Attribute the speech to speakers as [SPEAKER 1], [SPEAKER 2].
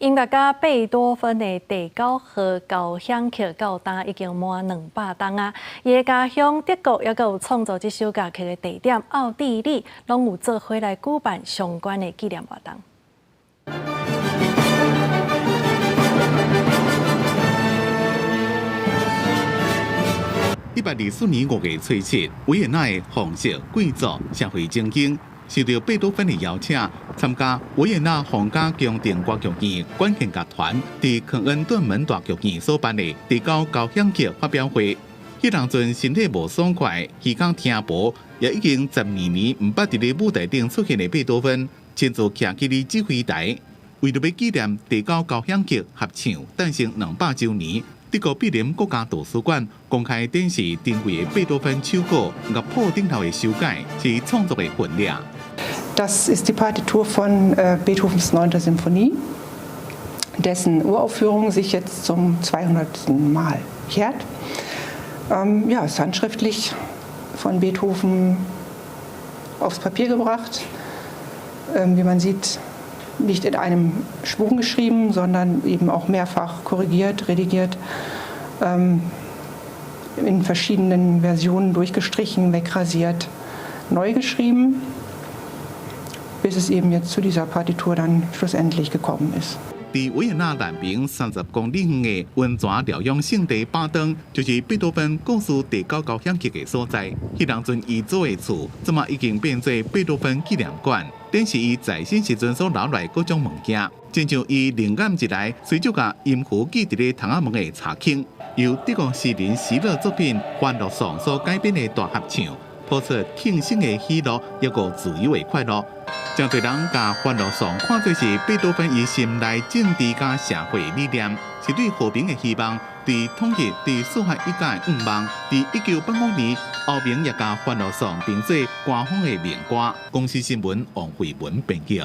[SPEAKER 1] 音乐家贝多芬的第9号交响曲到单已经满200档啊！伊的家乡德国也有创作这首歌曲的地点奥地利，拢有做伙来举办相关的纪念活动。
[SPEAKER 2] 1824年5月初7，维也纳的皇室贵族社会精英受到贝多芬的邀请，参加维也纳皇家宫廷歌剧院管弦乐团伫肯恩顿门大剧院所办的第9交响曲发表会。迄当阵身体无爽快，耳孔听无，也已经12年唔捌伫咧舞台顶出现的贝多芬，亲自徛起咧指挥台，为了要纪念第9交响曲合唱诞生200周年。 德国柏林国家图书馆公开展示珍贵的贝多芬手稿乐谱顶头的修改，是创作的分量。
[SPEAKER 3] Das ist die Partitur von Beethovens 9. Symphonie, dessen Uraufführung sich jetzt zum 200. Mal jährt. Ja, ist handschriftlich von Beethoven aufs Papier gebracht. Wie man sieht, nicht in einem Schwung geschrieben, sondern eben auch mehrfach korrigiert, redigiert, in verschiedenen Versionen durchgestrichen, wegrasiert, neu geschrieben, bis es eben jetzt zu dieser Partitur dann schlussendlich gekommen ist.
[SPEAKER 2] 伫维也纳南边30公里远的温泉疗养圣地巴登，就是贝多芬故事第9交响曲的所在。迄当阵伊做的厝，即马已经变做贝多芬纪念馆，展示伊在生时阵所留来各种物件，亲像伊灵感一来，随就甲音符记伫咧窗仔门的茶坑，由德国诗人席勒作品《欢乐颂》所改编的大合唱。 谱出庆生的喜乐，也有自由的快乐。真侪人把《欢乐颂》看作是贝多芬伊心内政治甲社会理念，是对和平的希望，对统一、对司法一家的愿望。伫1985年，欧明也甲《欢乐颂》评做官方的名歌。公司新闻王慧文编辑。